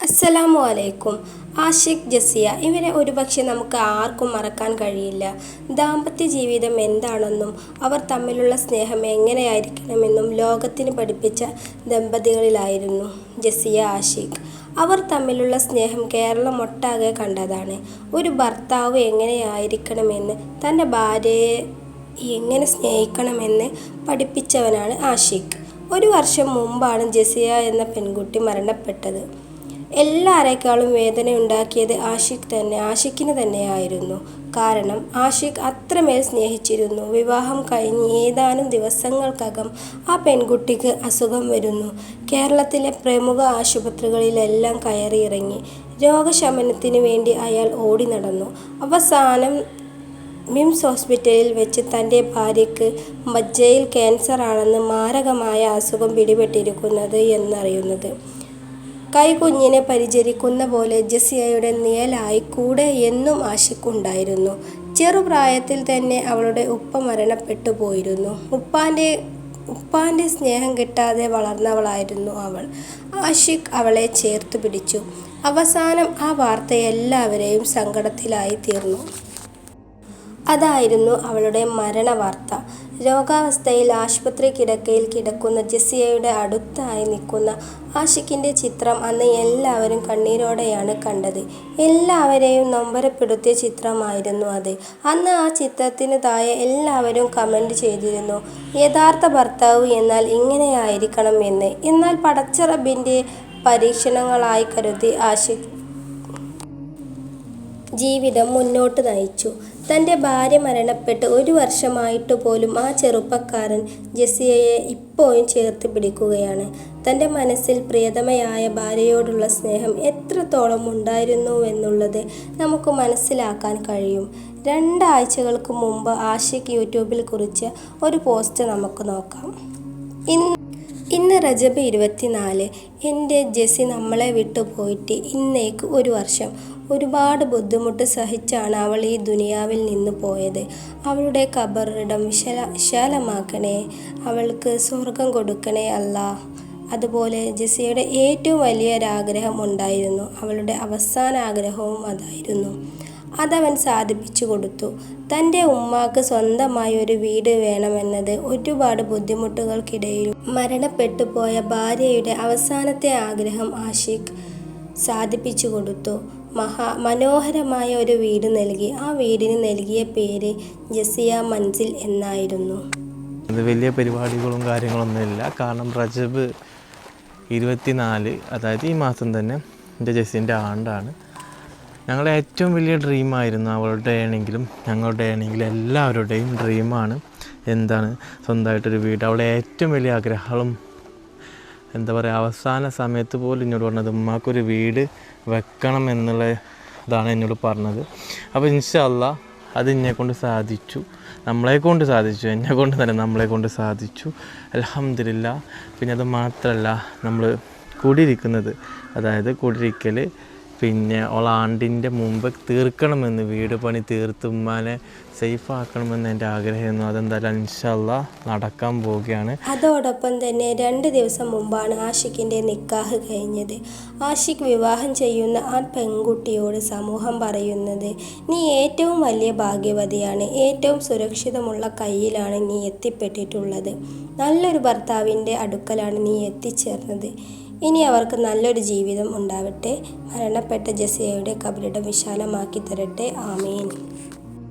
അസ്സലാമു അലൈക്കും. ആഷിഖ്, ജസിയ ഇവരെ ഒരുപക്ഷെ നമുക്ക് ആർക്കും മറക്കാൻ കഴിയില്ല. ദാമ്പത്യ ജീവിതം എന്താണെന്നും അവർ തമ്മിലുള്ള സ്നേഹം എങ്ങനെയായിരിക്കണമെന്നും ലോകത്തിന് പഠിപ്പിച്ച ദമ്പതികളിലായിരുന്നു ജസിയ, ആഷിഖ്. അവർ തമ്മിലുള്ള സ്നേഹം കേരളമൊട്ടാകെ കണ്ടതാണ്. ഒരു ഭർത്താവ് എങ്ങനെയായിരിക്കണമെന്ന്, തൻ്റെ ഭാര്യയെ എങ്ങനെ സ്നേഹിക്കണമെന്ന് പഠിപ്പിച്ചവനാണ് ആഷിഖ്. ഒരു വർഷം മുമ്പാണ് ജസിയ എന്ന പെൺകുട്ടി മരണപ്പെട്ടത്. എല്ലാവരേക്കാളും വേദനയുണ്ടാക്കിയത് ആഷിഖിന് തന്നെയായിരുന്നു. കാരണം ആഷിഖ് അത്രമേൽ സ്നേഹിച്ചിരുന്നു. വിവാഹം കഴിഞ്ഞ് ഏതാനും ദിവസങ്ങൾക്കകം ആ പെൺകുട്ടിക്ക് അസുഖം വരുന്നു. കേരളത്തിലെ പ്രമുഖ ആശുപത്രികളിലെല്ലാം കയറിയിറങ്ങി. രോഗശമനത്തിനു വേണ്ടി അയാൾ ഓടി നടന്നു. അവസാനം മിംസ് ഹോസ്പിറ്റലിൽ വെച്ച് തൻ്റെ ഭാര്യയ്ക്ക് മജ്ജയിൽ ക്യാൻസറാണെന്ന്, മാരകമായ അസുഖം പിടിപെട്ടിരിക്കുന്നത് എന്നറിയുന്നത്. കൈക്കുഞ്ഞിനെ പരിചരിക്കുന്ന പോലെ ജസിയയുടെ നിഴലായി കൂടെ എന്നും ആഷിഖ് ഉണ്ടായിരുന്നു. ചെറുപ്രായത്തിൽ തന്നെ അവളുടെ ഉപ്പ മരണപ്പെട്ടു പോയിരുന്നു. ഉപ്പാന്റെ സ്നേഹം കിട്ടാതെ വളർന്നവളായിരുന്നു അവൾ. ആഷിഖ് അവളെ ചേർത്തു പിടിച്ചു. അവസാനം ആ വാർത്ത എല്ലാവരെയും സങ്കടത്തിലായി തീർന്നു. അതായിരുന്നു അവളുടെ മരണവാർത്ത. രോഗാവസ്ഥയിൽ ആശുപത്രി കിടക്കയിൽ കിടക്കുന്ന ജസിയയുടെ അടുത്തായി നിൽക്കുന്ന ആഷിഖിൻ്റെ ചിത്രം അന്ന് എല്ലാവരും കണ്ണീരോടെയാണ് കണ്ടത്. എല്ലാവരെയും നൊമ്പരപ്പെടുത്തിയ ചിത്രമായിരുന്നു അത്. അന്ന് ആ ചിത്രത്തിന് താഴെ എല്ലാവരും കമൻ്റ് ചെയ്തിരുന്നു, യഥാർത്ഥ ഭർത്താവ് എന്നാൽ ഇങ്ങനെയായിരിക്കണം എന്ന്. എന്നാൽ പടച്ച റബ്ബിൻ്റെ പരീക്ഷണങ്ങളായി കരുതി ആഷിഖ് ജീവിതം മുന്നോട്ട് നയിച്ചു. തൻ്റെ ഭാര്യ മരണപ്പെട്ട് ഒരു വർഷമായിട്ട് പോലും ആ ചെറുപ്പക്കാരൻ ജസിയയെ ഇപ്പോഴും ചേർത്ത് പിടിക്കുകയാണ്. തൻ്റെ മനസ്സിൽ പ്രിയതമയായ ഭാര്യയോടുള്ള സ്നേഹം എത്രത്തോളം ഉണ്ടായിരുന്നുവെന്നുള്ളത് നമുക്ക് മനസ്സിലാക്കാൻ കഴിയും. 2 ആഴ്ചകൾക്ക് മുമ്പ് ആഷിഖ് യൂട്യൂബിൽ കുറിച്ച ഒരു പോസ്റ്റ് നമുക്ക് നോക്കാം. ഇന്ന് റജബ് 24. എൻ്റെ ജസി നമ്മളെ വിട്ടു പോയിട്ട് ഇന്നേക്ക് 1 വർഷം. ഒരുപാട് ബുദ്ധിമുട്ട് സഹിച്ചാണ് അവൾ ഈ ദുനിയാവിൽ നിന്ന് പോയത്. അവളുടെ ഖബറിടം വിശാലമാക്കണേ, അവൾക്ക് സ്വർഗം കൊടുക്കണേ അല്ലാ. അതുപോലെ ജസിയുടെ ഏറ്റവും വലിയൊരാഗ്രഹം ഉണ്ടായിരുന്നു. അവളുടെ അവസാന ആഗ്രഹവും അതായിരുന്നു. അതവൻ സാധിപ്പിച്ചു കൊടുത്തു. തൻ്റെ ഉമ്മാക്ക് സ്വന്തമായി ഒരു വീട് വേണമെന്നത് ഒരുപാട് ബുദ്ധിമുട്ടുകൾക്കിടയിലും മരണപ്പെട്ടു പോയ ഭാര്യയുടെ അവസാനത്തെ ആഗ്രഹം ആഷിഖ് സാധിപ്പിച്ചു കൊടുത്തു. മനോഹരമായ ഒരു വീട് നൽകി. ആ വീടിന് നൽകിയ പേര് ജസിയ മൻസിൽ എന്നായിരുന്നു. അത് വലിയ പരിപാടികളും കാര്യങ്ങളൊന്നുമില്ല. കാരണം റജബ് 24, അതായത് ഈ മാസം തന്നെ എൻ്റെ ജസീൻ്റെ ആണ്ടാണ്. ഞങ്ങളുടെ ഏറ്റവും വലിയ ഡ്രീമായിരുന്നു, അവളുടെ ആണെങ്കിലും ഞങ്ങളുടെ ആണെങ്കിലും എല്ലാവരുടെയും ഡ്രീമാണ് എന്താണ്, സ്വന്തമായിട്ടൊരു വീട്. അവളുടെ ഏറ്റവും വലിയ ആഗ്രഹങ്ങളും എന്താ പറയുക, അവസാന സമയത്ത് പോലും എന്നോട് പറഞ്ഞത് ഉമ്മാക്കൊരു വീട് വെക്കണം എന്നുള്ള ഇതാണ് എന്നോട് പറഞ്ഞത്. അപ്പോൾ ഇൻഷാ അല്ലാഹ് അത് എന്നെക്കൊണ്ട് സാധിച്ചു, എന്നെക്കൊണ്ട് തന്നെ നമ്മളെക്കൊണ്ട് സാധിച്ചു, അൽഹംദുലില്ലാ. പിന്നെ അത് മാത്രമല്ല, നമ്മൾ കൂടിയിരിക്കുന്നത്, അതായത് കൂടിയിരിക്കൽ പിന്നെ ആണ്ടിൻ്റെ മുമ്പ് തീർക്കണമെന്ന്, വീട് പണി തീർത്ത് ഉമ്മാനെ സേഫ് ആക്കണമെന്ന് എൻ്റെ ആഗ്രഹമായിരുന്നു. അതെന്തായാലും ഇൻഷാ അല്ലാഹ് നടക്കാൻ പോവുകയാണ്. അതോടൊപ്പം തന്നെ 2 ദിവസം മുമ്പാണ് ആഷിഖിൻ്റെ നിക്കാഹ് കഴിഞ്ഞത്. ആഷിഖ് വിവാഹം ചെയ്യുന്ന ആ പെൺകുട്ടിയോട് സമൂഹം പറയുന്നത്, നീ ഏറ്റവും വലിയ ഭാഗ്യവതിയാണ്, ഏറ്റവും സുരക്ഷിതമുള്ള കയ്യിലാണ് നീ എത്തിപ്പെട്ടിട്ടുള്ളത്, നല്ലൊരു ഭർത്താവിൻ്റെ അടുക്കലാണ് നീ എത്തിച്ചേർന്നത്. ഇനി അവർക്ക് നല്ലൊരു ജീവിതം ഉണ്ടാവട്ടെ. മരണപ്പെട്ട ജസിയയുടെ ഖബറിടം വിശാലമാക്കി തരട്ടെ. ആമീൻ.